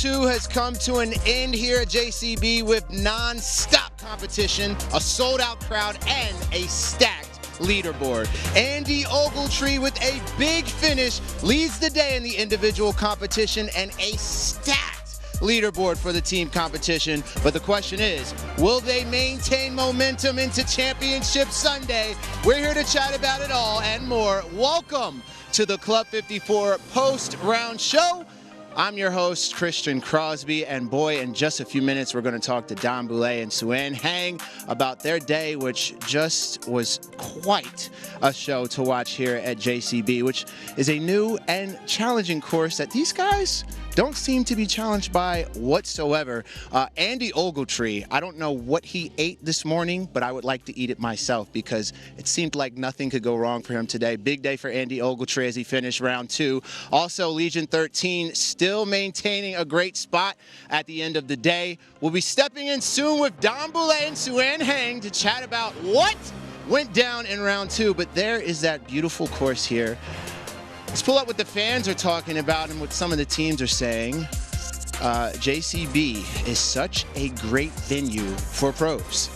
2 has come to an end here at JCB with non-stop competition, a sold-out crowd, and a stacked leaderboard. Andy Ogletree with a big finish leads the day in the individual competition and a stacked leaderboard for the team competition. But the question is, will they maintain momentum into Championship Sunday? We're here to chat about it all and more. Welcome to the Club 54 post-round show. I'm your host, Christian Crosby, and boy, in just a few minutes, we're going to talk to Dom Boulay and Suen Hang about their day, which just was quite a show to watch here at JCB, which is a new and challenging course that these guys don't seem to be challenged by whatsoever. Andy Ogletree, I don't know what he ate this morning, but I would like to eat it myself because it seemed like nothing could go wrong for him today. Big day for Andy Ogletree as he finished round 2. Also, Legion 13 still maintaining a great spot at the end of the day. We'll be stepping in soon with Dom Boulay and Suen Hang to chat about what went down in round 2, but there is that beautiful course here. Let's pull up what the fans are talking about and what some of the teams are saying. JCB is such a great venue for pros.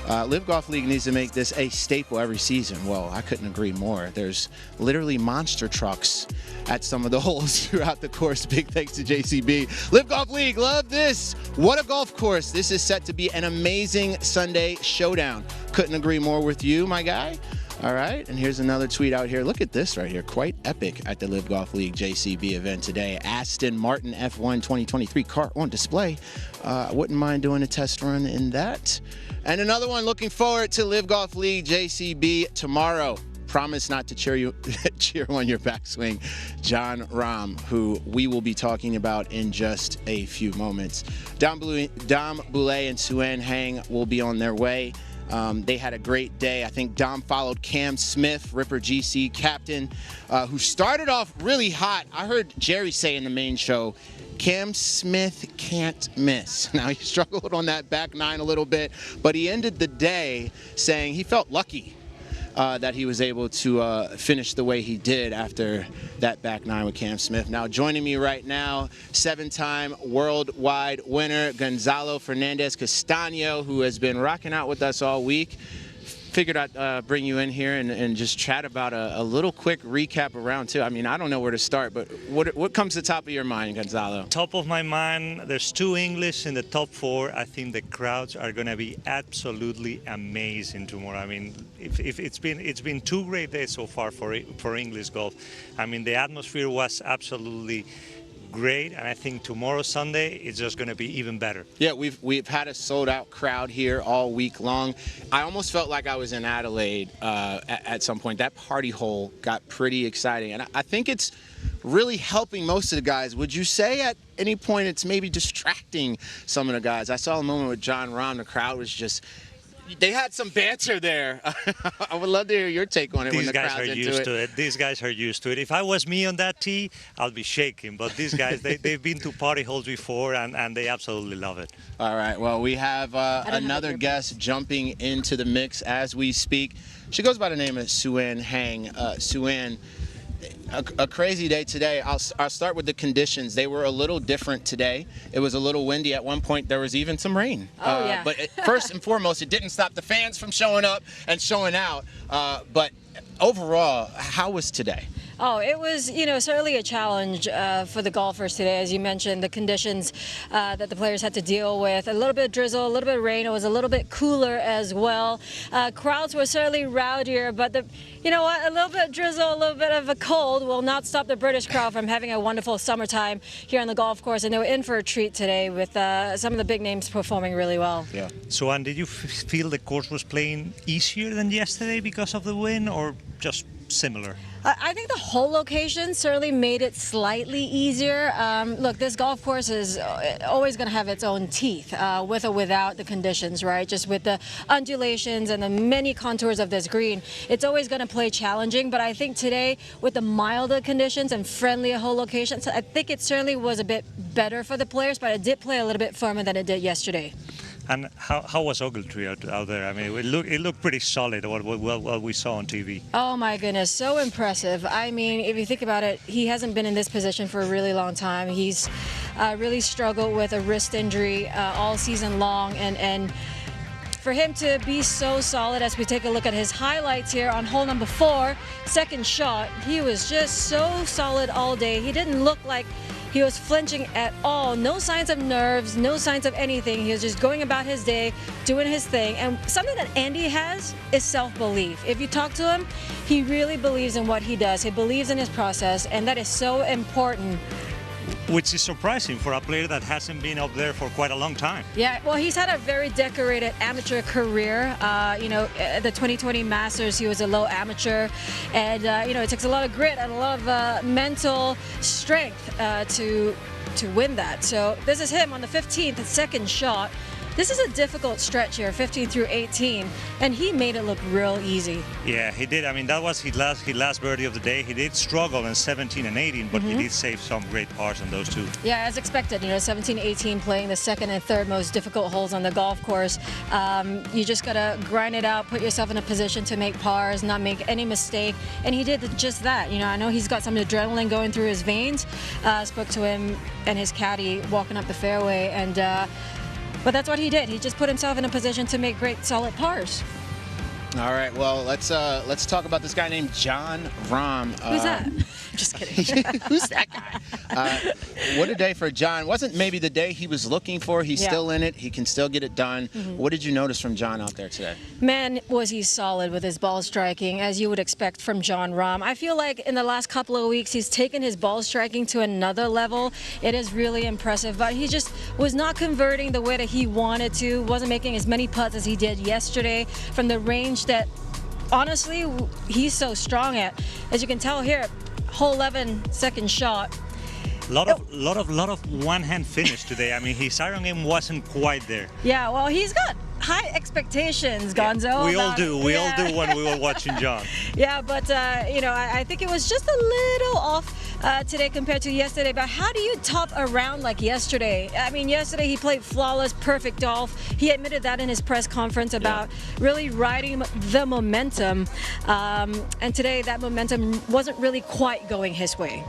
LIV Golf League needs to make this a staple every season. Well, I couldn't agree more. There's literally monster trucks at some of the holes throughout the course. Big thanks to JCB. LIV Golf League, love this. What a golf course. This is set to be an amazing Sunday showdown. Couldn't agree more with you, my guy. All right, and here's another tweet out here. Look at this right here. Quite epic at the LIV Golf League JCB event today. Aston Martin F1 2023 car on display. I wouldn't mind doing a test run in that. And another one, looking forward to LIV Golf League JCB tomorrow. Promise not to cheer on your backswing, John Rahm, who we will be talking about in just a few moments. Dom Boulay and Suen Hang will be on their way. They had a great day. I think Dom followed Cam Smith, Ripper GC captain, who started off really hot. I heard Jerry say in the main show, Cam Smith can't miss. Now, he struggled on that back 9 a little bit, but he ended the day saying he felt lucky that he was able to finish the way he did after that back 9 with Cam Smith. Now joining me right now, 7-time worldwide winner Gonzalo Fernandez Castaño, who has been rocking out with us all week. Figured I'd bring you in here and just chat about a little quick recap of round 2. I mean, I don't know where to start, but what comes to the top of your mind, Gonzalo? Top of my mind, there's 2 English in the top 4. I think the crowds are going to be absolutely amazing tomorrow. I mean, if it's been 2 great days so far for English golf. I mean, the atmosphere was absolutely great, and I think tomorrow, Sunday, it's just going to be even better. Yeah, we've had a sold-out crowd here all week long. I almost felt like I was in Adelaide at some point. That party hole got pretty exciting, and I think it's really helping most of the guys. Would you say at any point it's maybe distracting some of the guys? I saw a moment with John Rahm. The crowd was just... They had some banter there. I would love to hear your take on it. These guys are used to it. These guys are used to it. If I was me on that tee, I'll be shaking. But these guys, they've been to party holes before, and they absolutely love it. All right. Well, we have another guest jumping into the mix as we speak. She goes by the name of Suen Hang. Suen, a crazy day today. I'll start with the conditions. They were a little different today. It was a little windy. At one point, there was even some rain. Oh, yeah. But first and foremost, it didn't stop the fans from showing up and showing out. But overall, how was today? Oh, it was, certainly a challenge for the golfers today. As you mentioned, the conditions that the players had to deal with. A little bit of drizzle, a little bit of rain. It was a little bit cooler as well. Crowds were certainly rowdier, but you know what? A little bit of drizzle, a little bit of a cold will not stop the British crowd from having a wonderful summertime here on the golf course. And they were in for a treat today with some of the big names performing really well. Yeah. So, Anne, did you feel the course was playing easier than yesterday because of the wind, or just similar? I think the whole location certainly made it slightly easier. Look, this golf course is always going to have its own teeth, with or without the conditions, right? Just with the undulations and the many contours of this green, it's always going to play challenging. But I think today, with the milder conditions and friendlier hole locations, I think it certainly was a bit better for the players, but it did play a little bit firmer than it did yesterday. And how was Ogletree out there? I mean, it looked pretty solid, what we saw on TV. Oh my goodness, so impressive. I mean, if you think about it, he hasn't been in this position for a really long time. He's really struggled with a wrist injury all season long, and for him to be so solid, as we take a look at his highlights here on hole number 4, second shot, he was just so solid all day. He didn't look like he was flinching at all. No signs of nerves, no signs of anything. He was just going about his day, doing his thing. And something that Andy has is self-belief. If you talk to him, he really believes in what he does. He believes in his process, and that is so important. Which is surprising for a player that hasn't been up there for quite a long time. Yeah, well, he's had a very decorated amateur career. You know, at the 2020 Masters, he was a low amateur. And, you know, it takes a lot of grit and a lot of mental strength to win that. So this is him on the 15th, second shot. This is a difficult stretch here, 15 through 18, and he made it look real easy. Yeah, he did. I mean, that was his last birdie of the day. He did struggle in 17 and 18, but he did save some great pars on those two. Yeah, as expected, you know, 17, 18 playing the second and third most difficult holes on the golf course. You just got to grind it out, put yourself in a position to make pars, not make any mistake, and he did just that. You know, I know he's got some adrenaline going through his veins. Spoke to him and his caddy walking up the fairway, and but that's what he did. He just put himself in a position to make great, solid pars. All right, well, let's talk about this guy named Jon Rahm. Who's that? Just kidding. Who's that guy? What a day for Jon. Wasn't maybe the day he was looking for. He's still in it. He can still get it done. What did you notice from Jon out there today? Man, was he solid with his ball striking, as you would expect from Jon Rahm. I feel like in the last couple of weeks, he's taken his ball striking to another level. It is really impressive, but he just was not converting the way that he wanted to, wasn't making as many putts as he did yesterday from the range that, honestly, he's so strong at. As you can tell here, hole 11, second shot. Lot of one-hand finish today. I mean, his iron game wasn't quite there. Yeah, well, he's got high expectations, Gonzo. Yeah, we all do. We all do when we were watching Jon. Yeah, but you know, I think it was just a little off today compared to yesterday. But how do you top a round like yesterday? I mean, yesterday he played flawless, perfect golf. He admitted that in his press conference about really riding the momentum. And today that momentum wasn't really quite going his way.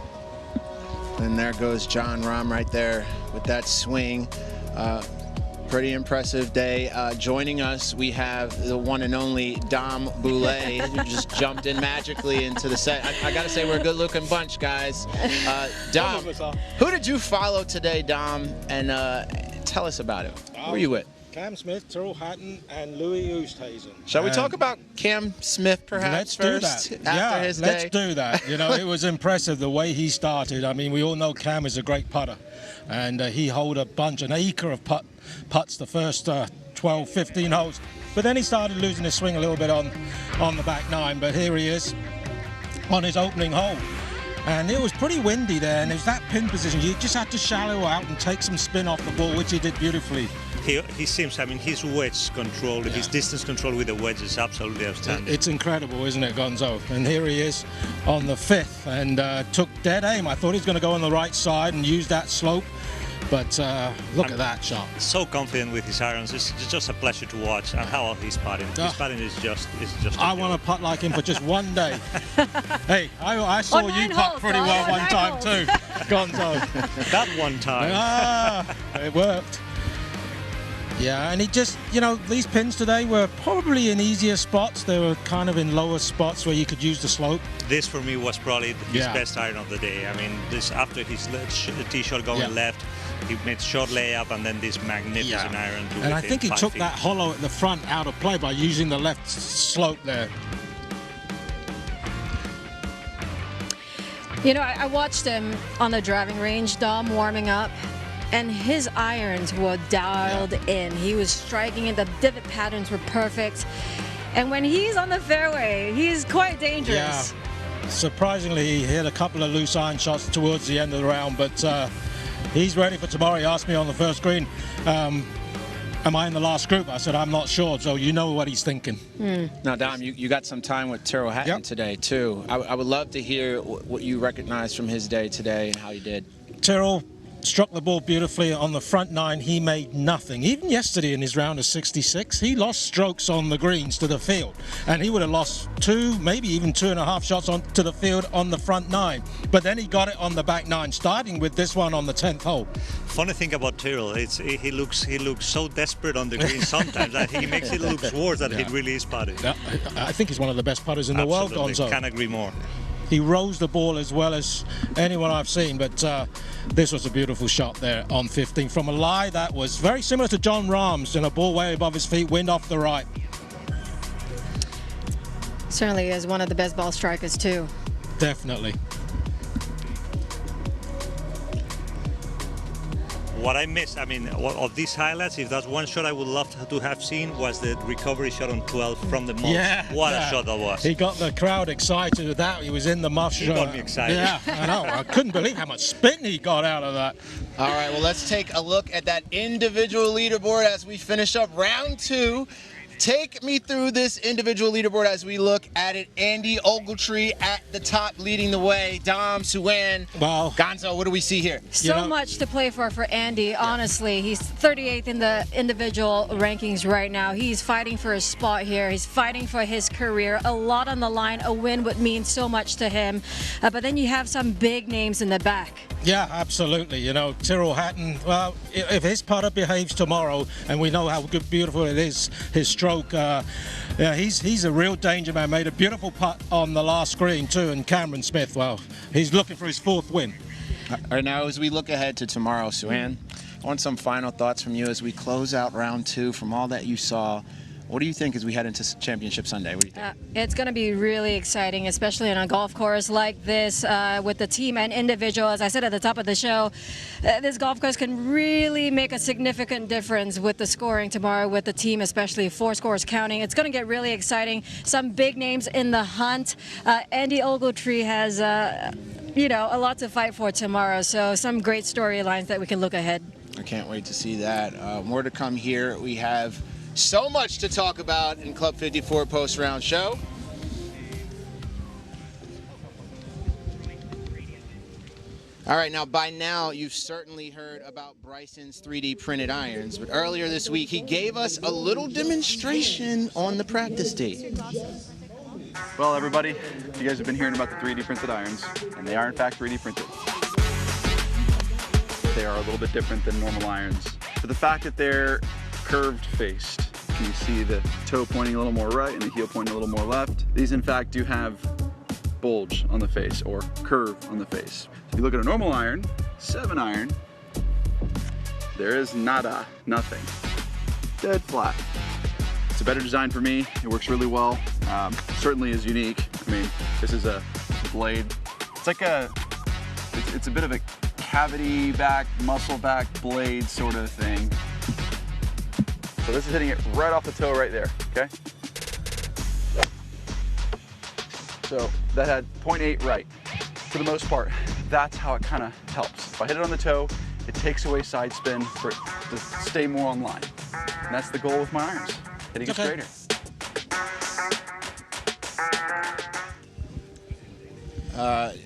And there goes Jon Rahm right there with that swing. Pretty impressive day. Joining us, we have the one and only Dom Boulay, who just jumped in magically into the set. I got to say, we're a good-looking bunch, guys. Dom, who did you follow today, Dom? And tell us about it. Who were you with? Cam Smith, Tyrrell, Hatton, and Louis Oosthuizen. Shall we talk about Cam Smith perhaps first? After his day? Let's do that. You know, it was impressive the way he started. I mean, we all know Cam is a great putter, and he holed an acre of putts the first 12, 15 holes. But then he started losing his swing a little bit on the back nine. But here he is on his opening hole. And it was pretty windy there, and it was that pin position. You just had to shallow out and take some spin off the ball, which he did beautifully. He seems, I mean, his wedge control, his distance control with the wedge is absolutely outstanding. It's incredible, isn't it, Gonzo? And here he is on the 5th, and took dead aim. I thought he was going to go on the right side and use that slope, but look at that shot. So confident with his irons. It's just a pleasure to watch, and how well he's putting. His putting is just. I want to putt like him for just one day. Hey, I saw you putt pretty well one time too, Gonzo. That one time. It worked. Yeah, and he just, you know, these pins today were probably in easier spots. They were kind of in lower spots where you could use the slope. This, for me, was probably his best iron of the day. I mean, this after his tee shot going left, he made short layup and then this magnificent iron. And I think he took that hollow at the front out of play by using the left slope there. You know, I watched him on the driving range, Dom, warming up. And his irons were dialed in. He was striking it. The divot patterns were perfect. And when he's on the fairway, he's quite dangerous. Yeah. Surprisingly, he hit a couple of loose iron shots towards the end of the round, but he's ready for tomorrow. He asked me on the first green, am I in the last group? I said, I'm not sure, so you know what he's thinking. Now, Dom, you got some time with Tyrrell Hatton today, too. I would love to hear what you recognized from his day today and how he did. Tyrrell, struck the ball beautifully on the front nine. He made nothing. Even yesterday in his round of 66, he lost strokes on the greens to the field, and he would have lost 2, maybe even 2.5 shots on to the field on the front nine. But then he got it on the back nine, starting with this one on the 10th hole. Funny thing about Tyrrell, he looks so desperate on the green sometimes that he makes it look worse than it really is putting. Yeah, I think he's one of the best putters in the world, Gonzo. Can't agree more. He rose the ball as well as anyone I've seen, but this was a beautiful shot there on 15 from a lie that was very similar to John Rahm's, and a ball way above his feet, wind off the right. Certainly is one of the best ball strikers too. Definitely. What I missed, I mean, of these highlights, if that's one shot I would love to have seen, was the recovery shot on 12 from the muff. Yeah, what a shot that was. He got the crowd excited with that. He was in the muff. He got me excited. Yeah, I know. I couldn't believe how much spin he got out of that. All right, well, let's take a look at that individual leaderboard as we finish up round 2. Take me through this individual leaderboard as we look at it. Andy Ogletree at the top leading the way. Dom, Suwan, Gonzo, what do we see here? So much to play for Andy, honestly. He's 38th in the individual rankings right now. He's fighting for his spot here. He's fighting for his career. A lot on the line. A win would mean so much to him. But then you have some big names in the back. Yeah, absolutely. You know, Tyrrell Hatton, well, if his putter behaves tomorrow, and we know how good, beautiful it is, his stroke, yeah, he's a real danger man. Made a beautiful putt on the last green too, and Cameron Smith, well, he's looking for his 4th win. All right, now as we look ahead to tomorrow, Suwan, I want some final thoughts from you as we close out round 2 from all that you saw. What do you think as we head into Championship Sunday? What do you think? It's going to be really exciting, especially on a golf course like this with the team and individual. As I said at the top of the show, this golf course can really make a significant difference with the scoring tomorrow with the team, especially 4 scores counting. It's going to get really exciting. Some big names in the hunt. Andy Ogletree has, you know, a lot to fight for tomorrow. So some great storylines that we can look ahead. I can't wait to see that. More to come here. We have so much to talk about in Club 54 post-round show. All right, now by now you've certainly heard about Bryson's 3D printed irons, but earlier this week he gave us a little demonstration on the practice tee. Well, everybody, you guys have been hearing about the 3D printed irons, and they are in fact 3D printed. They are a little bit different than normal irons. For the fact that they're curved faced, you see the toe pointing a little more right and the heel pointing a little more left. These in fact do have bulge on the face or curve on the face. If you look at a normal iron, 7 iron, there is nada, nothing, dead flat. It's a better design for me. It works really well. Certainly is unique. I mean, this is a blade. It's like it's a bit of a cavity back, muscle back blade sort of thing. So this is hitting it right off the toe right there, okay? So that had 0.8 right. For the most part, that's how it kind of helps. If I hit it on the toe, it takes away side spin for it to stay more on line. And that's the goal with my irons, hitting it straighter.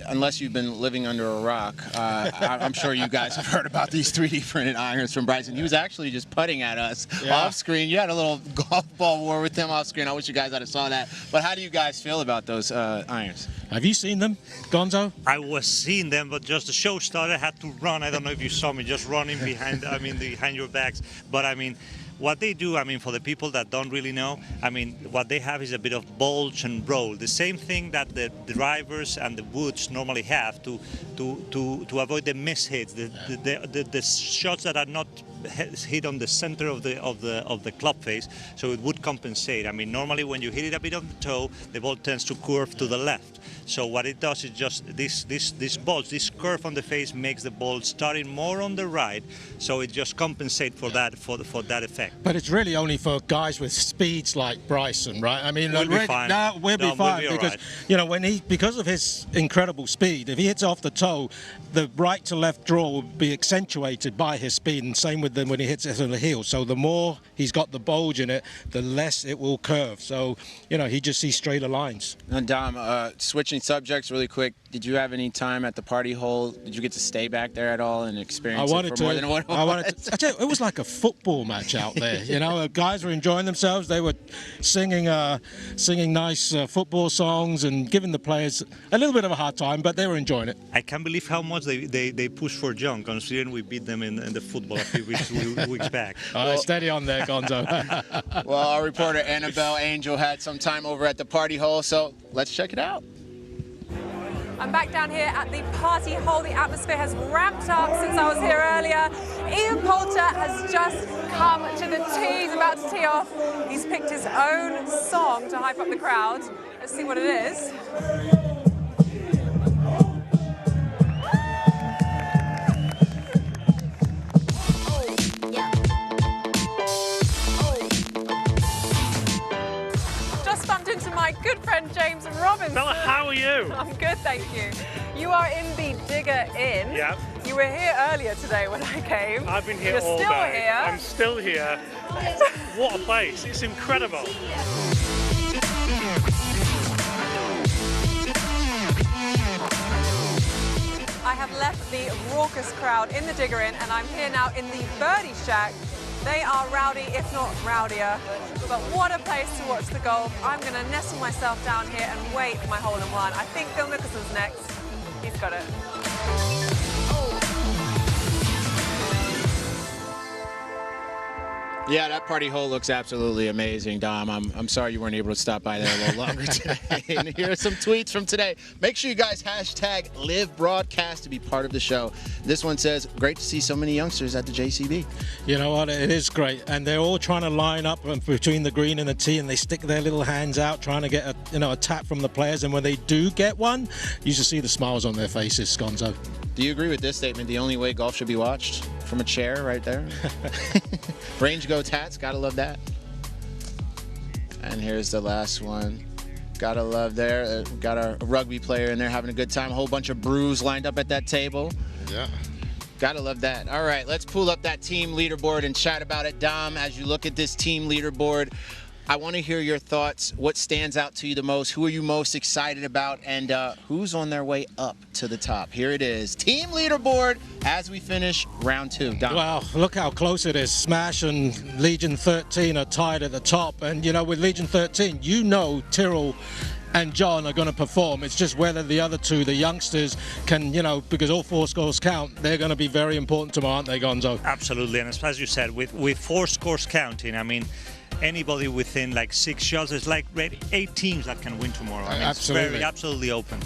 Unless you've been living under a rock, I'm sure you guys have heard about these 3D printed irons from Bryson. He was actually just putting at us off screen. You had a little golf ball war with him off screen. I wish you guys had saw that. But how do you guys feel about those irons? Have you seen them, Gonzo? I was seeing them, but just the show started, I had to run. I don't know if you saw me just running behind, behind your backs. But I mean, what they do, I mean, for the people that don't really know, I mean, what they have is a bit of bulge and roll. The same thing that the drivers and the woods normally have to avoid the mishits, the shots that are not hit on the center of the club face, so it would compensate. I mean, normally when you hit it a bit on the toe, the ball tends to curve to the left. So what it does is just this bulge, this curve on the face makes the ball starting more on the right, so it just compensates for that effect. But it's really only for guys with speeds like Bryson, right? I mean, we'll be fine. No, we'll be fine because right. You know, because of his incredible speed, if he hits off the toe, the right to left draw will be accentuated by his speed, and same with when he hits it on the heel. So the more he's got the bulge in it, the less it will curve. So, you know, he just sees straighter lines. And Dom, switching subjects really quick, Did you have any time at the party hole? Did you get to stay back there at all and experience it for more than one? I tell you, it was like a football match out there. You know, the guys were enjoying themselves. They were singing nice football songs and giving the players a little bit of a hard time, but they were enjoying it. I can't believe how much they push for John, considering we beat them in the football a few weeks back. Steady on there, Gonzo. Well, our reporter Annabelle Angel had some time over at the party hole, so let's check it out. I'm back down here at the party hole. The atmosphere has ramped up since I was here earlier. Ian Poulter has just come to the tee. He's about to tee off. He's picked his own song to hype up the crowd. Let's see what it is. Into my good friend James Robinson. Bella, how are you? I'm good, thank you. You are in the Digger Inn. Yeah. You were here earlier today when I came. I've been here You're all still day. Here. I'm still here. What a place. It's incredible. I have left the raucous crowd in the Digger Inn and I'm here now in the Birdie Shack. They are rowdy, if not rowdier, but what a place to watch the golf. I'm going to nestle myself down here and wait for my hole-in-one. I think Phil Mickelson's next. He's got it. Yeah, that party hole looks absolutely amazing, Dom. I'm sorry you weren't able to stop by there a little longer today. And here are some tweets from today. Make sure you guys hashtag Live Broadcast to be part of the show. This one says, great to see so many youngsters at the JCB. You know what, it is great. And they're all trying to line up between the green and the tee, and they stick their little hands out trying to get a tap from the players. And when they do get one, you should see the smiles on their faces, Gonzo. Do you agree with this statement? The only way golf should be watched? From a chair right there. Range Go Tats, gotta love that. And here's the last one. Gotta love there. Got a rugby player in there having a good time. A whole bunch of brews lined up at that table. Yeah. Gotta love that. All right, let's pull up that team leaderboard and chat about it. Dom, as you look at this team leaderboard, I want to hear your thoughts. What stands out to you the most? Who are you most excited about? And who's on their way up to the top? Here it is. Team leaderboard as we finish round 2. Dom. Wow, look how close it is. Smash and Legion 13 are tied at the top. And, you know, with Legion 13, you know Tyrrell and John are going to perform. It's just whether the other two, the youngsters, can, you know, because all 4 scores count, they're going to be very important tomorrow, aren't they, Gonzo? Absolutely. And as you said, with 4 scores counting, I mean, anybody within like 6 shots, there's like 8 teams that can win tomorrow. I mean, absolutely. It's absolutely open.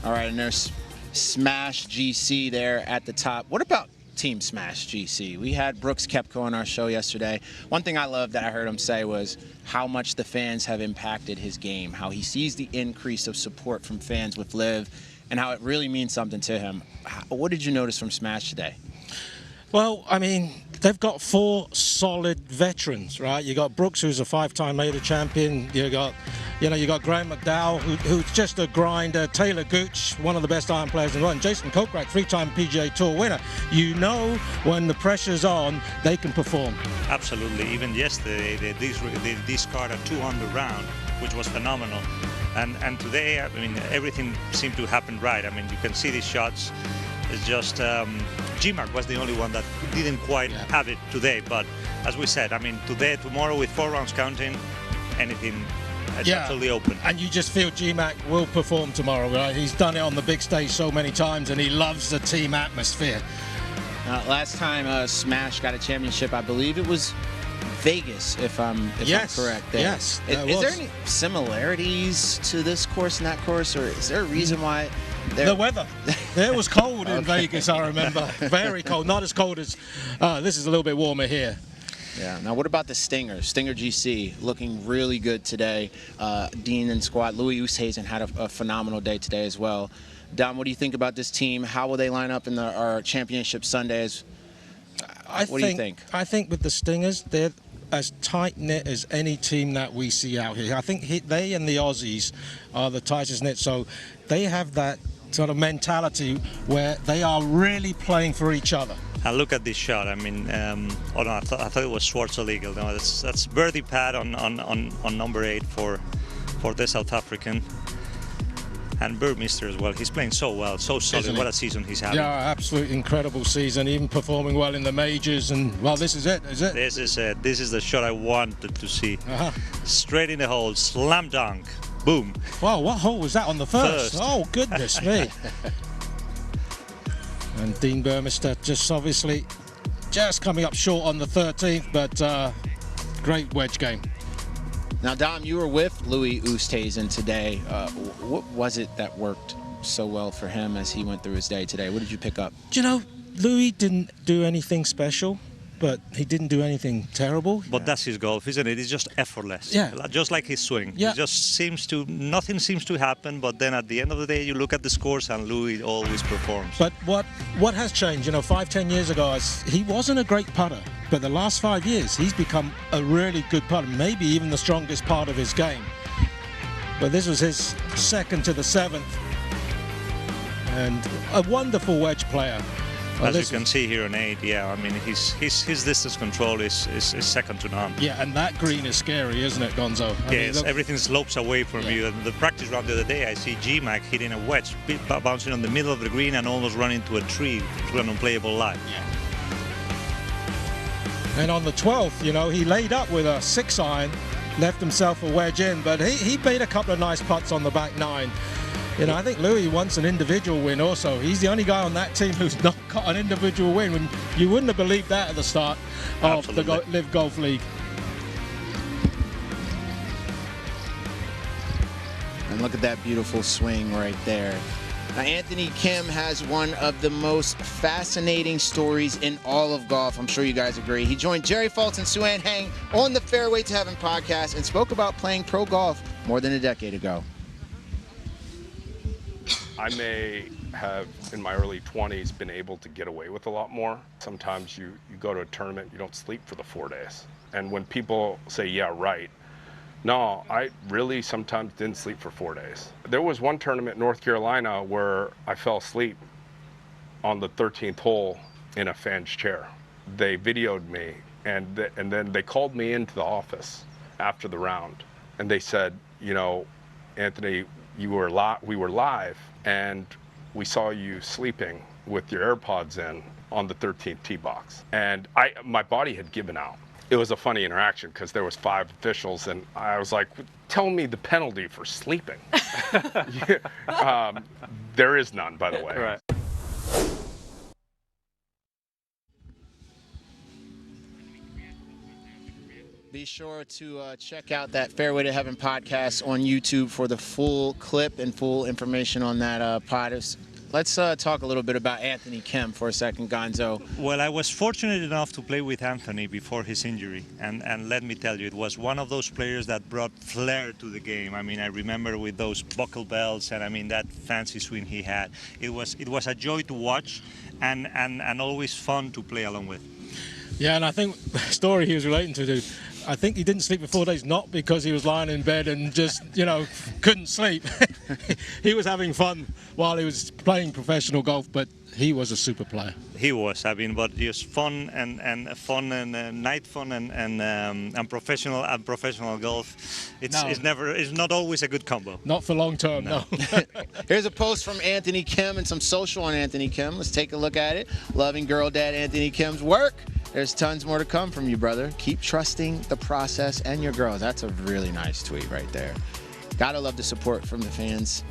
All right, and there's Smash GC there at the top. What about Team Smash GC? We had Brooks Koepka on our show yesterday. One thing I loved that I heard him say was how much the fans have impacted his game, how he sees the increase of support from fans with LIV, and how it really means something to him. What did you notice from Smash today? Well, I mean, they've got 4 solid veterans, right? You got Brooks, who's a 5-time major champion. You got Graham McDowell, who's just a grinder. Taylor Gooch, one of the best iron players in the world. And Jason Kokrak, 3-time PGA Tour winner. You know, when the pressure's on, they can perform. Absolutely. Even yesterday, they discarded a 200 round, which was phenomenal. And today, I mean, everything seemed to happen right. I mean, you can see these shots. It's just G-Mark was the only one that didn't quite have it today. But as we said, I mean, tomorrow with 4 rounds counting, anything is absolutely open. And you just feel G-Mac will perform tomorrow, right? He's done it on the big stage so many times, and he loves the team atmosphere. Last time Smash got a championship, I believe it was Vegas, if I'm correct. There. Yes. Is there any similarities to this course and that course, or is there a reason why? The weather. It was cold in Vegas, I remember. Very cold. Not as cold as this is a little bit warmer here. Yeah. Now, what about the Stinger? Stinger GC looking really good today. Dean and squad. Louis Oosthuizen had a phenomenal day today as well. Dom, what do you think about this team? How will they line up in our championship Sundays? What do you think? I think with the Stingers, they're as tight-knit as any team that we see out here. I think they and the Aussies are the tightest knit, so they have that sort of mentality where they are really playing for each other. And look at this shot. I mean, oh no, I thought it was Schwartz illegal. No, that's birdie pad on number 8 for the South African. And Burmeister as well. He's playing so well, so solid. What a season he's having. Yeah, absolutely incredible season. Even performing well in the majors. And well, this is it, is it? This is it. This is the shot I wanted to see. Straight in the hole, slam dunk, boom. Wow, what hole was that on the first? Oh, goodness me. And Dean Burmeister just obviously just coming up short on the 13th, but great wedge game. Now, Dom, you were with Louis Oosthuizen today. What was it that worked so well for him as he went through his day today? What did you pick up? Do you know, Louis didn't do anything special, but he didn't do anything terrible. But that's his golf, isn't it? It's just effortless. Yeah. Just like his swing. Yeah. It just seems to, nothing seems to happen, but then at the end of the day, you look at the scores and Louis always performs. But what has changed? You know, 5-10 years ago, he wasn't a great putter, but the last 5 years, he's become a really good putter, maybe even the strongest part of his game. But this was his second to the 7th, and a wonderful wedge player. As you can see here on 8, yeah, I mean, his distance control is second to none. Yeah, and that green is scary, isn't it, Gonzo? Yes, everything slopes away from you. And the practice round the other day, I see G-Mac hitting a wedge, bouncing on the middle of the green and almost running into a tree to an unplayable lie. Yeah. And on the 12th, you know, he laid up with a 6-iron, left himself a wedge in, but he made a couple of nice putts on the back 9. You know, I think Louis wants an individual win also. He's the only guy on that team who's not got an individual win. When you wouldn't have believed that at the start of the LIV Golf League. And look at that beautiful swing right there. Now, Anthony Kim has one of the most fascinating stories in all of golf. I'm sure you guys agree. He joined Jerry Fultz and Sue-Ann Hang on the Fairway to Heaven podcast and spoke about playing pro golf more than a decade ago. I may have, in my early 20s, been able to get away with a lot more. Sometimes you go to a tournament, you don't sleep for the 4 days. And when people say, yeah, right, no, I really sometimes didn't sleep for 4 days. There was one tournament in North Carolina where I fell asleep on the 13th hole in a fan's chair. They videoed me, and then they called me into the office after the round. And they said, you know, Anthony, we were live, and we saw you sleeping with your AirPods in on the 13th tee box. And my body had given out. It was a funny interaction because there was 5 officials, and I was like, tell me the penalty for sleeping. There is none, by the way. Right. Be sure to check out that Fairway to Heaven podcast on YouTube for the full clip and full information on that pod. Let's talk a little bit about Anthony Kim for a second, Gonzo. Well, I was fortunate enough to play with Anthony before his injury, and let me tell you, it was one of those players that brought flair to the game. I mean, I remember with those buckle belts, and I mean that fancy swing he had. It was a joy to watch, and always fun to play along with. Yeah, and I think the story he was relating to, I think he didn't sleep for 4 days, not because he was lying in bed and just, you know, couldn't sleep. He was having fun while he was playing professional golf, but he was a super player. He was, I mean, but just fun and night fun and professional golf. It's not always a good combo. Not for long term, no. Here's a post from Anthony Kim and some social on Anthony Kim. Let's take a look at it. Loving girl dad Anthony Kim's work. There's tons more to come from you, brother. Keep trusting the process and your girls. That's a really nice tweet right there. Gotta love the support from the fans.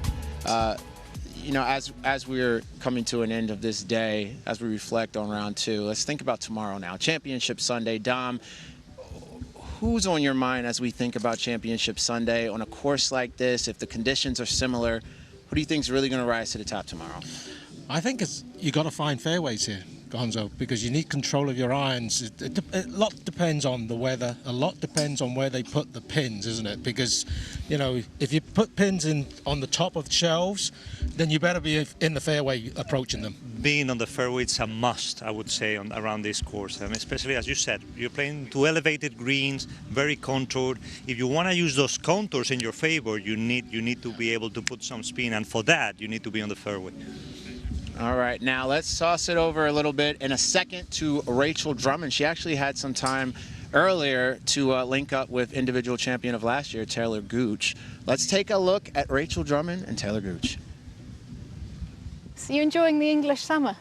You know, as we're coming to an end of this day, as we reflect on round 2, let's think about tomorrow now. Championship Sunday. Dom, who's on your mind as we think about Championship Sunday on a course like this? If the conditions are similar, who do you think is really going to rise to the top tomorrow? I think you got to find fairways here, Gonzo, because you need control of your irons. A lot depends on the weather. A lot depends on where they put the pins, isn't it? Because, you know, if you put pins in on the top of shelves, then you better be in the fairway approaching them. Being on the fairway, it's a must, I would say, around this course. And especially, as you said, you're playing two elevated greens, very contoured. If you want to use those contours in your favor, you need to be able to put some spin, and for that, you need to be on the fairway. All right, now let's toss it over a little bit in a second to Rachel Drummond. She actually had some time earlier to link up with individual champion of last year, Taylor Gooch. Let's take a look at Rachel Drummond and Taylor Gooch. So you're enjoying the English summer?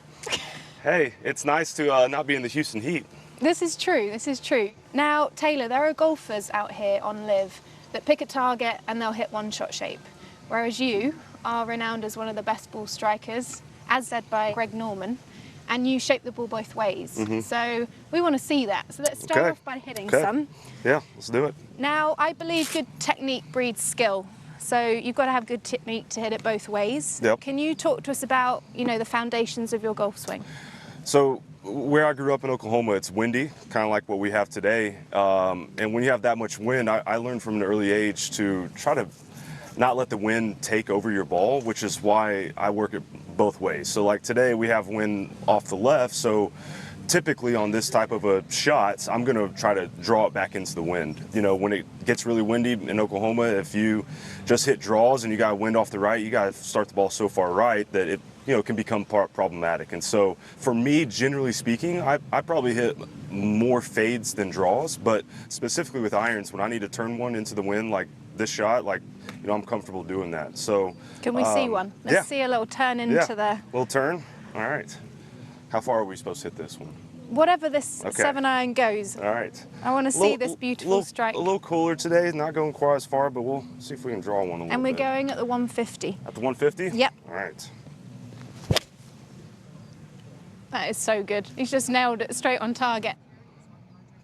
Hey, it's nice to not be in the Houston heat. This is true, this is true. Now, Taylor, there are golfers out here on LIV that pick a target and they'll hit one shot shape, whereas you are renowned as one of the best ball strikers, as said by Greg Norman, and you shape the ball both ways. So we want to see that. So let's start off by hitting some. Yeah, let's do it. Now, I believe good technique breeds skill. So you've got to have good technique to hit it both ways. Yep. Can you talk to us about, you know, the foundations of your golf swing? So where I grew up in Oklahoma, it's windy, kind of like what we have today. And when you have that much wind, I learned from an early age to try to not let the wind take over your ball, which is why I work it both ways. So like today we have wind off the left, so typically on this type of a shot, I'm going to try to draw it back into the wind. You know, when it gets really windy in Oklahoma, if you just hit draws and you got wind off the right, you got to start the ball so far right that it, you know, can become problematic. And so for me, generally speaking, I probably hit more fades than draws, but specifically with irons, when I need to turn one into the wind like this shot, like, you know, I'm comfortable doing that. So can we see one? Let's see a little turn into there. Little turn. All right. How far are we supposed to hit this one? Whatever this 7-iron goes. All right. I want to see this beautiful strike. A little cooler today, not going quite as far, but we'll see if we can draw one a little bit. And we're going at the 150. At the 150? Yep. All right. That is so good. He's just nailed it straight on target.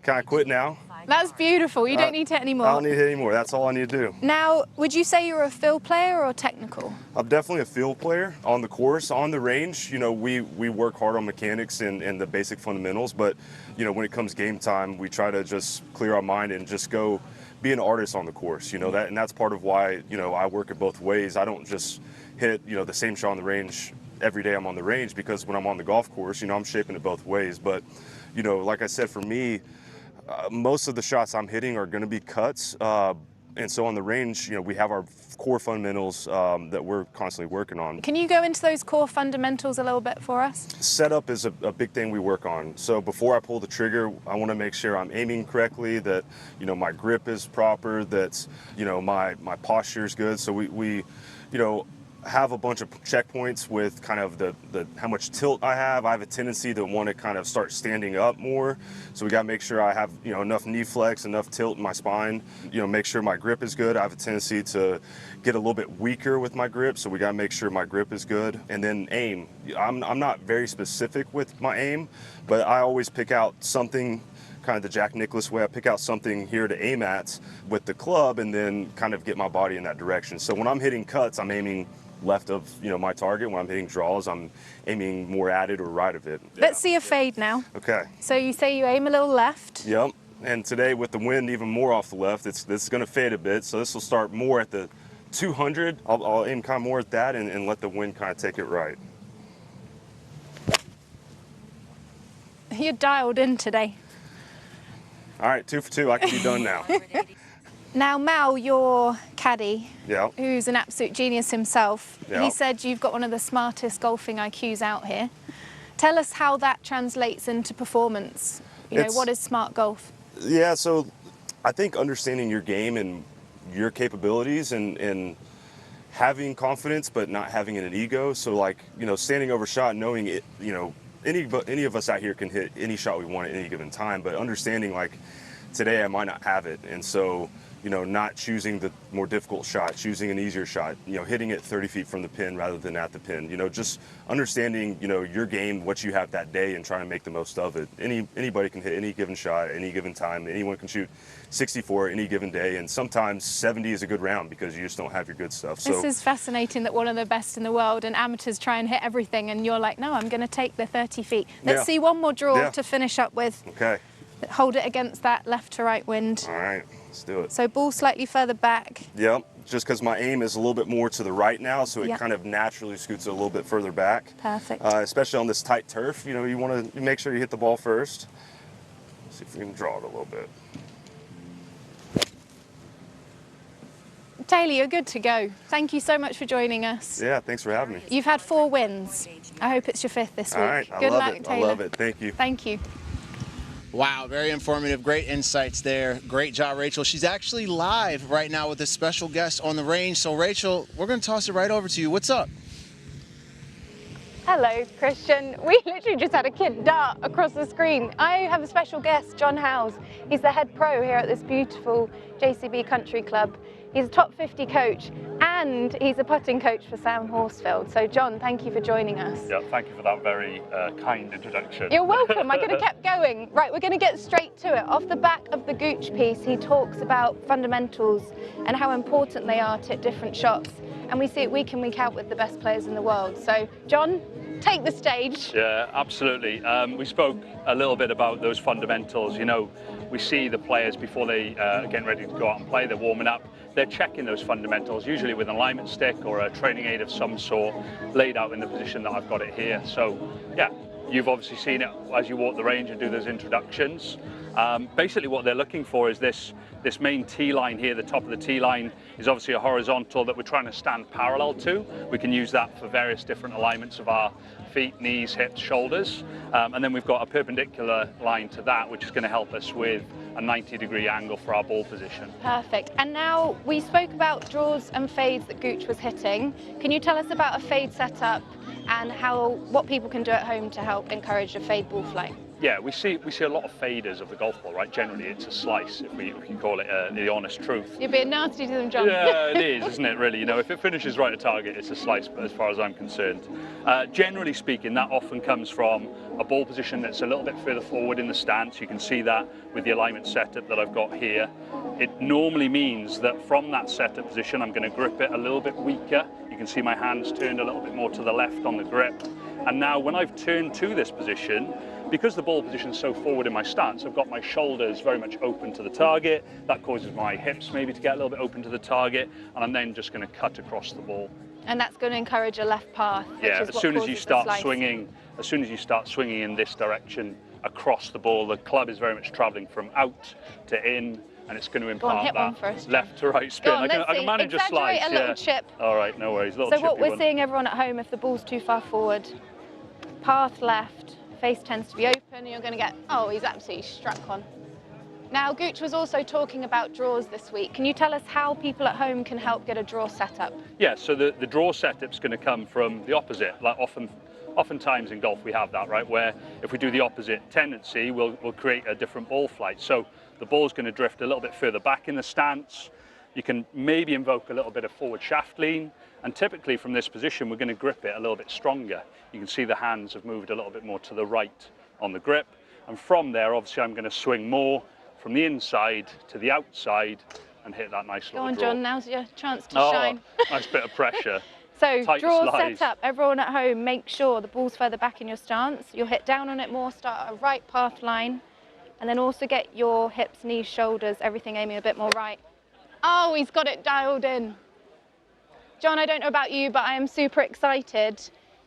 Can I quit now? That's beautiful. You don't need to hit anymore. I don't need to hit anymore. That's all I need to do. Now, would you say you're a field player or technical? I'm definitely a field player on the course. On the range, you know, we work hard on mechanics and the basic fundamentals, but, you know, when it comes game time, we try to just clear our mind and just go be an artist on the course, you know, and that's part of why, you know, I work it both ways. I don't just hit, you know, the same shot on the range every day I'm on the range, because when I'm on the golf course, you know, I'm shaping it both ways. But, you know, like I said, for me, most of the shots I'm hitting are going to be cuts. And so on the range, you know, we have our core fundamentals that we're constantly working on. Can you go into those core fundamentals a little bit for us? Setup is a big thing we work on. So before I pull the trigger, I want to make sure I'm aiming correctly, that, you know, my grip is proper, that, you know, my posture is good. So we you know, have a bunch of checkpoints with kind of the how much tilt I have. I have a tendency to want to kind of start standing up more. So we got to make sure I have, you know, enough knee flex, enough tilt in my spine, you know, make sure my grip is good. I have a tendency to get a little bit weaker with my grip. So we got to make sure my grip is good. And then aim. I'm not very specific with my aim, but I always pick out something, kind of the Jack Nicklaus way. I pick out something here to aim at with the club and then kind of get my body in that direction. So when I'm hitting cuts, I'm aiming left of, you know, my target. When I'm hitting draws, I'm aiming more at it or right of it. Let's see a fade now. Okay. So you say you aim a little left. Yep. And today with the wind even more off the left, this is going to fade a bit. So this will start more at the 200. I'll aim kind of more at that and let the wind kind of take it right. You're dialed in today. All right, 2 for 2. I can be done now. Now, Mal, your caddy, Yeah. who's an absolute genius himself, Yeah. he said you've got one of the smartest golfing IQs out here. Tell us how that translates into performance. You know, what is smart golf? Yeah, so I think understanding your game and your capabilities and having confidence but not having an ego. So like, you know, standing over shot, knowing it, you know, any of us out here can hit any shot we want at any given time, but understanding like today I might not have it. And so, you know, not choosing the more difficult shot, choosing an easier shot, you know, hitting it 30 feet from the pin rather than at the pin, you know, just understanding, you know, your game, what you have that day and trying to make the most of it. Anybody can hit any given shot, any given time. Anyone can shoot 64 any given day. And sometimes 70 is a good round because you just don't have your good stuff. So this is fascinating that one of the best in the world and amateurs try and hit everything and you're like, no, I'm going to take the 30 feet. Let's see one more draw to finish up with. Okay. Hold it against that left to right wind. All right, let's do it. So ball slightly further back. Yep, just because my aim is a little bit more to the right now, so it kind of naturally scoots a little bit further back. Perfect. Especially on this tight turf, you know, you want to make sure you hit the ball first. See if we can draw it a little bit. Taylor, you're good to go. Thank you so much for joining us. Yeah, thanks for having me. You've had 4 wins. I hope it's your 5th this week. All right, Good I love luck, it. Taylor. I love it. Thank you. Thank you. Wow, very informative, great insights there. Great job, Rachel. She's actually live right now with a special guest on the range. So, Rachel, we're going to toss it right over to you. What's up? Hello, Christian. We literally just had a kid dart across the screen. I have a special guest, John Howes. He's the head pro here at this beautiful JCB Country Club. He's a top 50 coach and he's a putting coach for Sam Horsfield. So John, thank you for joining us. Yeah, thank you for that very kind introduction. You're welcome. I could have kept going. Right, we're going to get straight to it. Off the back of the Gooch piece, he talks about fundamentals and how important they are to hit different shots. And we see it week in, week out with the best players in the world. So, John, take the stage. Yeah, absolutely. We spoke a little bit about those fundamentals. You know, we see the players before they are getting ready to go out and play, they're warming up. They're checking those fundamentals, usually with an alignment stick or a training aid of some sort, laid out in the position that I've got it here. So, yeah, you've obviously seen it as you walk the range and do those introductions. Basically what they're looking for is this main tee line here. The top of the tee line is obviously a horizontal that we're trying to stand parallel to. We can use that for various different alignments of our feet, knees, hips, shoulders. And then we've got a perpendicular line to that, which is going to help us with a 90-degree angle for our ball position. Perfect. And now we spoke about draws and fades that Gooch was hitting. Can you tell us about a fade setup and what people can do at home to help encourage a fade ball flight? Yeah, we see a lot of faders of the golf ball, right? Generally, it's a slice, if we can call it the honest truth. You're being nasty to them, John. Yeah, it is, isn't it, really? You know, if it finishes right at target, it's a slice, as far as I'm concerned. Generally speaking, that often comes from a ball position that's a little bit further forward in the stance. You can see that with the alignment setup that I've got here. It normally means that from that setup position, I'm going to grip it a little bit weaker. You can see my hands turned a little bit more to the left on the grip. And now when I've turned to this position, because the ball position is so forward in my stance, I've got my shoulders very much open to the target. That causes my hips maybe to get a little bit open to the target, and I'm then just going to cut across the ball. And that's going to encourage a left path. Yeah, as soon as you start swinging in this direction across the ball, the club is very much travelling from out to in, and it's going to impart that left to right spin. I can manage a slice. A little chip. All right, no worries. So what we're seeing everyone at home, if the ball's too far forward, path left, face tends to be open, and you're going to get, oh, he's absolutely struck one. Now, Gooch was also talking about draws this week. Can you tell us how people at home can help get a draw setup? Yeah, so the draw setup's going to come from the opposite. Like oftentimes in golf we have that, right, where if we do the opposite tendency, we'll create a different ball flight. So the ball's going to drift a little bit further back in the stance. You can maybe invoke a little bit of forward shaft lean, and typically from this position we're going to grip it a little bit stronger. You can see the hands have moved a little bit more to the right on the grip, and from there obviously I'm going to swing more from the inside to the outside and hit that nice little draw. Go on, John, now's your chance to shine. Nice bit of pressure. So draw setup, everyone at home, make sure the ball's further back in your stance. You'll hit down on it more, start a right path line, and then also get your hips, knees, shoulders, everything aiming a bit more right. Oh, he's got it dialed in. John, I don't know about you, but I am super excited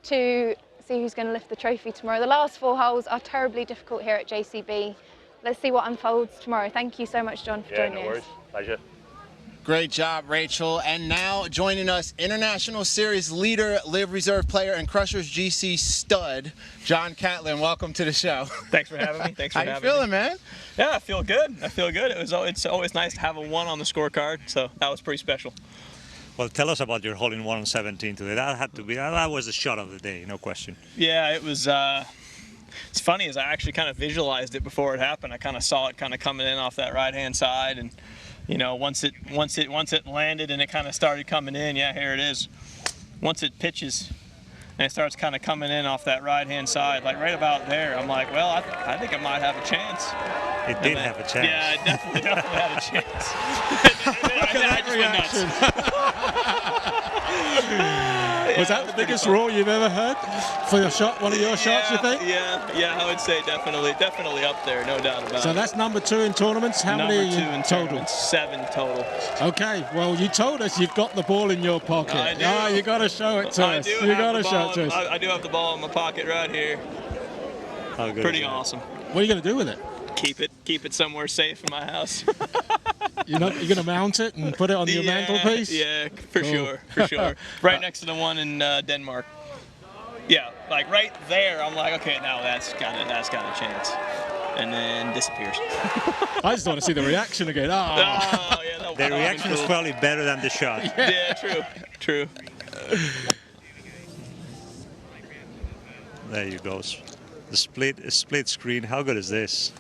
to see who's going to lift the trophy tomorrow. The last 4 holes are terribly difficult here at JCB. Let's see what unfolds tomorrow. Thank you so much, John, for joining us. No worries. Pleasure. Great job, Rachel. And now joining us, International Series leader, LIV Reserve player, and Crushers GC stud, John Catlin. Welcome to the show. Thanks for having me. Thanks for having me. How you feeling, man? Yeah, I feel good. I feel good. It's always nice to have a 1 on the scorecard, so that was pretty special. Well, tell us about your hole-in-one on 17 today. That was the shot of the day, no question. Yeah, it was. It's funny, as I actually kind of visualized it before it happened. I kind of saw it kind of coming in off that right-hand side, and you know, once it landed and it kind of started coming in, yeah, here it is. Once it pitches and it starts kind of coming in off that right-hand side, like right about there, I'm like, well, I think I might have a chance. It did have a chance. Yeah, it definitely had a chance. Look at that reaction. Was that the biggest roar you've ever heard for your shot? One of your shots, you think? Yeah, I would say definitely up there, no doubt about it. So that's number 2 in tournaments. How many are you in total? 7 total. Okay, well, you told us you've got the ball in your pocket. I do. Oh, you got to show it to us. You got to show it to us. I do have the ball in my pocket right here. How good Pretty awesome. What are you going to do with it? Keep it somewhere safe in my house. You're going to mount it and put it on your mantelpiece? Yeah, for sure, for sure. Right next to the one in Denmark. Yeah, like right there, I'm like, okay, now that's got a chance. And then disappears. I just want to see the reaction again. Oh, yeah, the reaction is probably better than the shot. Yeah, true. There you go. The split screen. How good is this?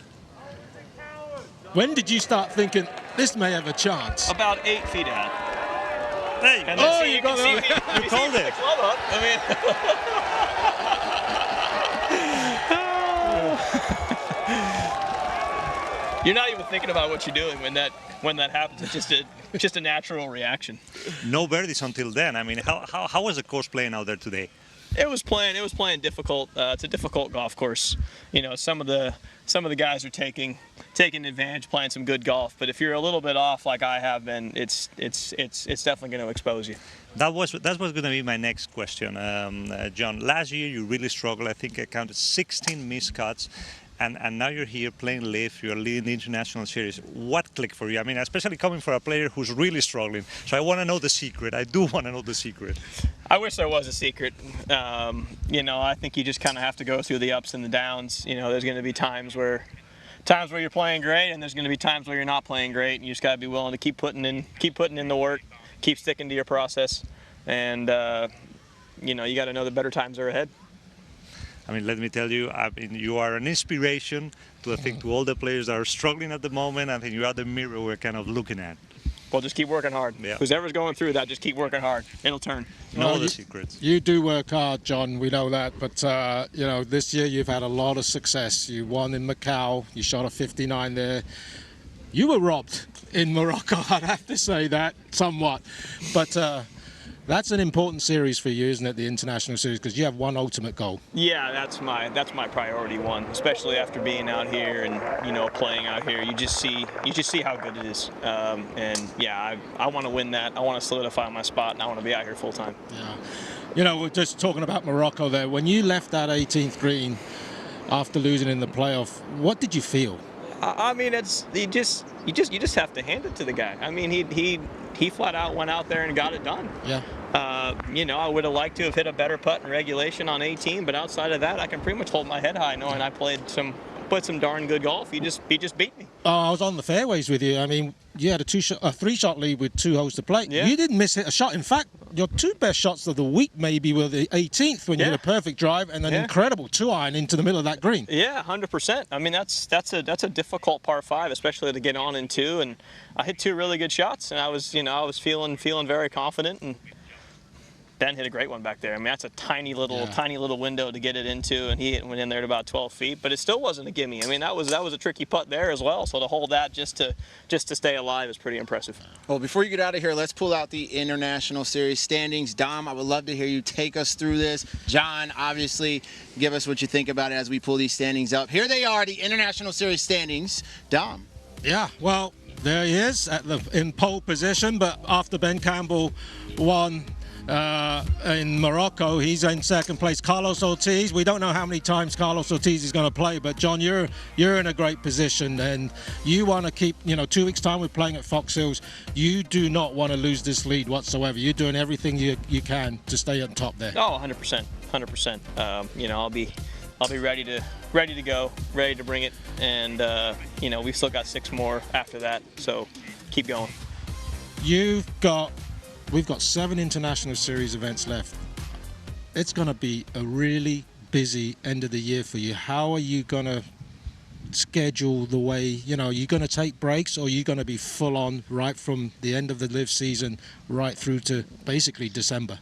When did you start thinking this may have a chance? About 8 feet out. There you go. Oh, you got it. You called it. Club up. I mean, you're not even thinking about what you're doing when that happens. It's just a natural reaction. No birdies until then. I mean, how was the course playing out there today? It was playing difficult. It's a difficult golf course. You know, some of the guys are taking advantage, playing some good golf. But if you're a little bit off, like I have been, it's definitely going to expose you. That was going to be my next question, John. Last year you really struggled. I think I counted 16 missed cuts. And now you're here playing LIV, you're leading the international series. What clicked for you? I mean, especially coming from a player who's really struggling. So I want to know the secret. I do want to know the secret. I wish there was a secret. You know, I think you just kind of have to go through the ups and the downs. You know, there's going to be times where you're playing great, and there's going to be times where you're not playing great, and you just got to be willing to keep putting in the work, keep sticking to your process, and you know, you got to know the better times are ahead. I mean, let me tell you, I mean, you are an inspiration to, I think, to all the players that are struggling at the moment. I think you are the mirror we're kind of looking at. Well, just keep working hard. Yeah. Whoever's going through that, just keep working hard. It'll turn. Know the secrets. You do work hard, John. We know that. But, you know, this year you've had a lot of success. You won in Macau. You shot a 59 there. You were robbed in Morocco, I'd have to say that somewhat. But that's an important series for you, isn't it, the international series, because you have one ultimate goal. Yeah, that's my priority one, especially after being out here and, you know, playing out here. You just see how good it is, and yeah, I want to win that. I want to solidify my spot, and I want to be out here full time. Yeah, you know, we're just talking about Morocco there. When you left that 18th green after losing in the playoff, what did you feel? I mean, you just have to hand it to the guy. I mean, he flat out went out there and got it done. Yeah. You know, I would have liked to have hit a better putt in regulation on 18, but outside of that, I can pretty much hold my head high knowing I played some darn good golf. He just beat me. Oh, I was on the fairways with you. I mean, you had a 3-shot lead with 2 holes to play. Yeah. You didn't miss a shot. In fact, your 2 best shots of the week maybe were the 18th when you hit a perfect drive and an incredible 2-iron into the middle of that green. Yeah, 100%. I mean, that's a difficult par 5, especially to get on in 2. And I hit 2 really good shots, and I was feeling very confident. And Ben hit a great one back there. I mean, that's a tiny little window to get it into, and he went in there at about 12 feet. But it still wasn't a gimme. I mean, that was a tricky putt there as well. So to hold that just to stay alive is pretty impressive. Well, before you get out of here, let's pull out the International Series standings. Dom, I would love to hear you take us through this. John, obviously, give us what you think about it as we pull these standings up. Here they are, the International Series standings. Dom. Yeah, well, there he is in pole position, but after Ben Campbell won in Morocco, he's in second place. Carlos Ortiz, we don't know how many times Carlos Ortiz is going to play, but John, you're in a great position, and you want to keep, you know, 2 weeks time we're playing at Fox Hills. You do not want to lose this lead whatsoever. You're doing everything you can to stay on top there. Oh, 100%. You know, I'll be ready to go, ready to bring it, and you know, we've still got 6 more after that, so keep going. We've got 7 International Series events left. It's going to be a really busy end of the year for you. How are you going to schedule the way, you know, you're going to take breaks, or are you going to be full on right from the end of the LIV season right through to basically December?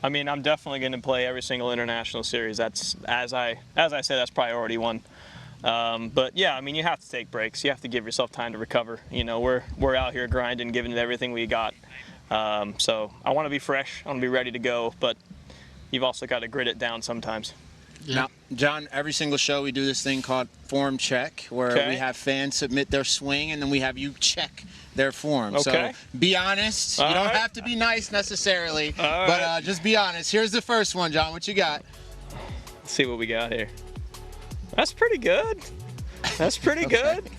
I mean, I'm definitely going to play every single International Series. That's, as I said, that's priority one. But yeah, I mean, you have to take breaks. You have to give yourself time to recover. You know, we're out here grinding, giving it everything we got. So I want to be fresh. I want to be ready to go, but you've also got to grit it down sometimes. Yeah. Now, John, every single show we do this thing called form check, where we have fans submit their swing, and then we have you check their form. Okay. So be honest. You don't have to be nice necessarily, but just be honest. Here's the first one, John. What you got? Let's see what we got here. That's pretty good. That's pretty good.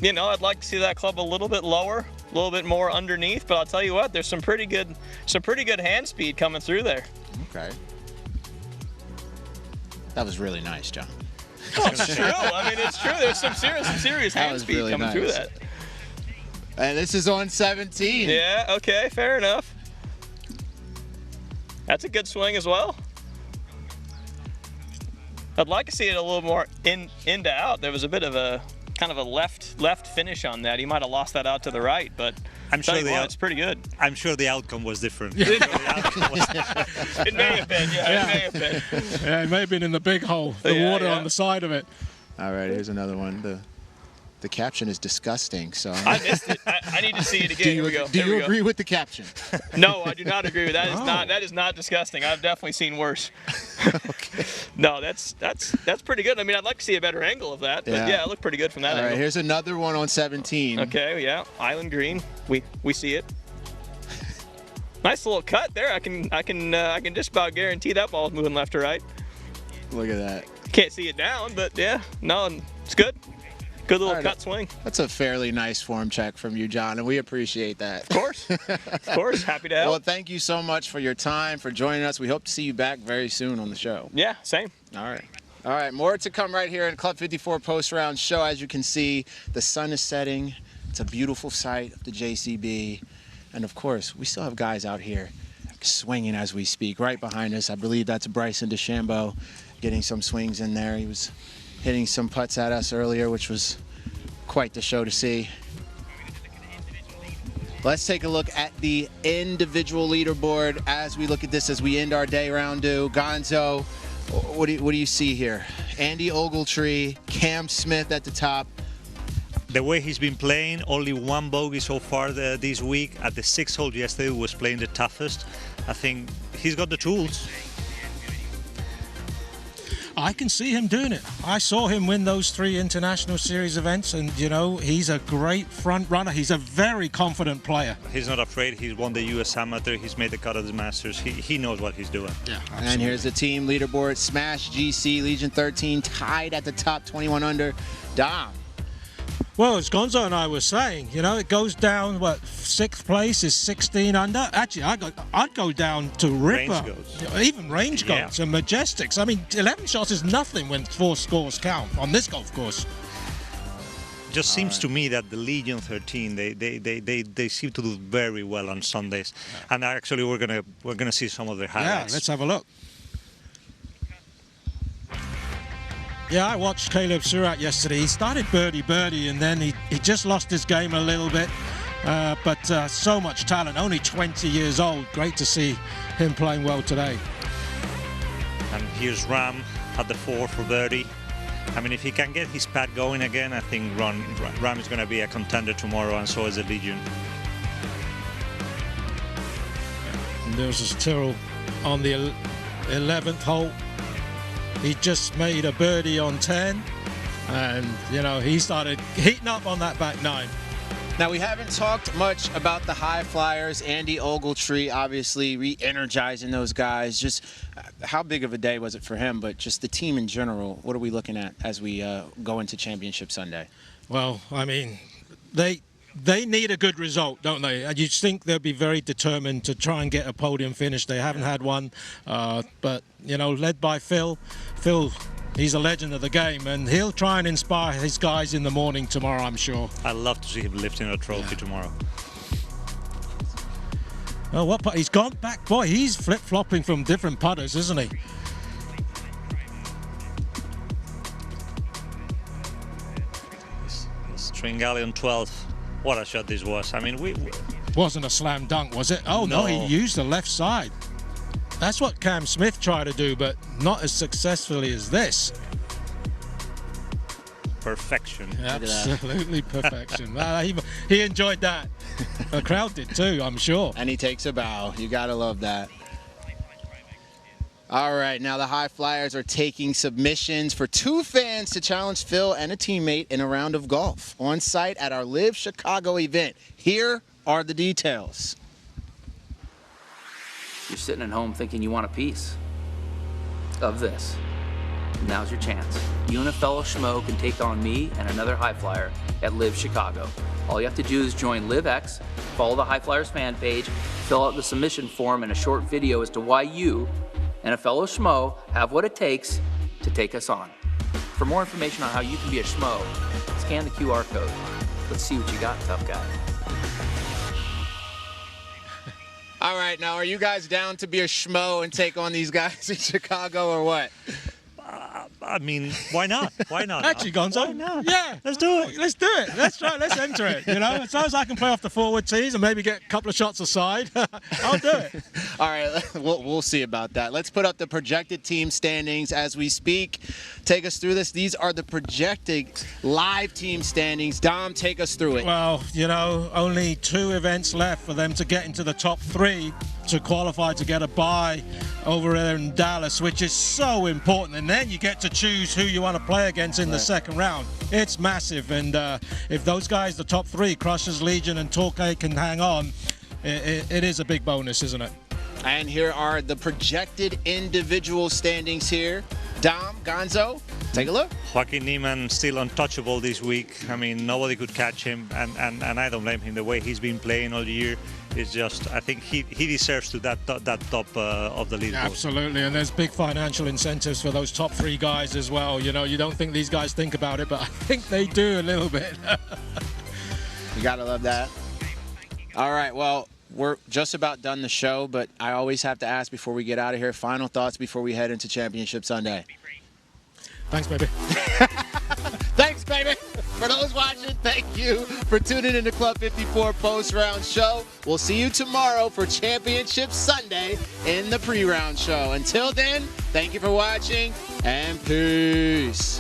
you know, I'd like to see that club a little bit lower, a little bit more underneath. But I'll tell you what, there's some pretty good hand speed coming through there. Okay. That was really nice, John. Oh, it's true. I mean, it's true. There's some serious hand speed really coming through that. And this is on 17. Yeah. Okay. Fair enough. That's a good swing as well. I'd like to see it a little more in to out. There was a bit of a kind of a left finish on that. He might have lost that out to the right, but I'm sure it's pretty good. I'm sure the outcome was different. It may have been. Yeah, it may have been. Yeah, it may have been in the big hole. The water on the side of it. All right, here's another one. The caption is disgusting. So I missed it. I need to see it again. Here we go. Do you agree with the caption? No, I do not agree with that. That is not disgusting. I've definitely seen worse. Okay. No, that's pretty good. I mean, I'd like to see a better angle of that, but yeah, it looked pretty good from that angle. All right, here's another one on 17. Okay, yeah, Island Green. We see it. Nice little cut there. I can just about guarantee that ball's moving left to right. Look at that. Can't see it down, but yeah, no, it's good. Good little cut swing. That's a fairly nice form check from you, John, and we appreciate that. Of course. Of course. Happy to help. Well, thank you so much for your time, for joining us. We hope to see you back very soon on the show. Yeah, same. All right. All right, more to come right here in Club 54 post-round show. As you can see, the sun is setting. It's a beautiful sight of the JCB. And, of course, we still have guys out here swinging as we speak. Right behind us, I believe that's Bryson DeChambeau getting some swings in there. He was hitting some putts at us earlier, which was quite the show to see. Let's take a look at the individual leaderboard as we look at this as we end our day round two. Gonzo, what do you see here? Andy Ogletree, Cam Smith at the top. The way he's been playing, only one bogey so far this week. At the 6th hole yesterday, he was playing the toughest. I think he's got the tools. I can see him doing it. I saw him win those 3 International Series events, and, you know, he's a great front runner. He's a very confident player. He's not afraid. He's won the U.S. Amateur. He's made the cut of the Masters. He knows what he's doing. Yeah, absolutely. And here's the team leaderboard. Smash GC, Legion 13, tied at the top, 21 under. Dom. Well, as Gonzo and I were saying, you know, it goes down, 6th place is 16 under. Actually, I'd go down to Ripper. Range goats. Even range goats and Majestics. I mean, 11 shots is nothing when 4 scores count on this golf course. Just seems to me that the Legion 13 they seem to do very well on Sundays, and actually we're gonna see some of their highlights. Yeah, let's have a look. Yeah, I watched Caleb Surratt yesterday. He started birdie, and then he just lost his game a little bit. But so much talent, only 20 years old. Great to see him playing well today. And here's Ram at the 4 for birdie. I mean, if he can get his pad going again, I think Ram is going to be a contender tomorrow, and so is the Legion. And there's Tyrrell on the 11th hole. He just made a birdie on 10, and, you know, he started heating up on that back 9. Now, we haven't talked much about the high flyers. Andy Ogletree, obviously, re-energizing those guys. Just how big of a day was it for him, but just the team in general, what are we looking at as we go into Championship Sunday? Well, I mean, they need a good result, don't they? You think they'll be very determined to try and get a podium finish. They haven't had one, but, you know, led by Phil. Phil, he's a legend of the game, and he'll try and inspire his guys in the morning tomorrow, I'm sure. I'd love to see him lifting a trophy tomorrow. Oh, he's gone back. Boy, he's flip-flopping from different putters, isn't he? Tringali on 12th. What a shot this was. I mean, Wasn't a slam dunk, was it? Oh, no, he used the left side. That's what Cam Smith tried to do, but not as successfully as this. Perfection. Absolutely perfection. He enjoyed that. The crowd did too, I'm sure. And he takes a bow. You got to love that. All right, now the high flyers are taking submissions for 2 fans to challenge Phil and a teammate in a round of golf on site at our LIV Chicago event. Here are the details. You're sitting at home thinking you want a piece of this. Now's your chance. You and a fellow schmo can take on me and another high flyer at LIV Chicago. All you have to do is join LIVX, follow the High Flyers fan page, fill out the submission form and a short video as to why you and a fellow schmo have what it takes to take us on. For more information on how you can be a schmo, scan the QR code. Let's see what you got, tough guy. All right, now are you guys down to be a schmo and take on these guys in Chicago or what? I mean, why not? Why not? Actually, Gonzo. Why not? Yeah, let's do it. Let's do it. Let's try. Let's enter it. You know, as long as I can play off the forward tees and maybe get a couple of shots aside, I'll do it. All right, we'll see about that. Let's put up the projected team standings as we speak. Take us through this. These are the projected live team standings. Dom, take us through it. Well, you know, only 2 events left for them to get into the top 3 to qualify to get a bye over there in Dallas, which is so important. And then you get to choose who you want to play against in the second round. It's massive. And if those guys, the top 3, Crushers, Legion, and Torquay, can hang on, it is a big bonus, isn't it? And here are the projected individual standings here. Dom, Gonzo, take a look. Joaquin Niemann still untouchable this week. I mean, nobody could catch him, and I don't blame him. The way he's been playing all year is just, I think he deserves to that top of the leaderboard. Absolutely, and there's big financial incentives for those top 3 guys as well. You know, you don't think these guys think about it, but I think they do a little bit. You gotta love that. All right, well, we're just about done the show, but I always have to ask before we get out of here, final thoughts before we head into Championship Sunday. Thanks, baby. Thanks, baby. For those watching, thank you for tuning in to Club 54 post-round show. We'll see you tomorrow for Championship Sunday in the pre-round show. Until then, thank you for watching, and peace.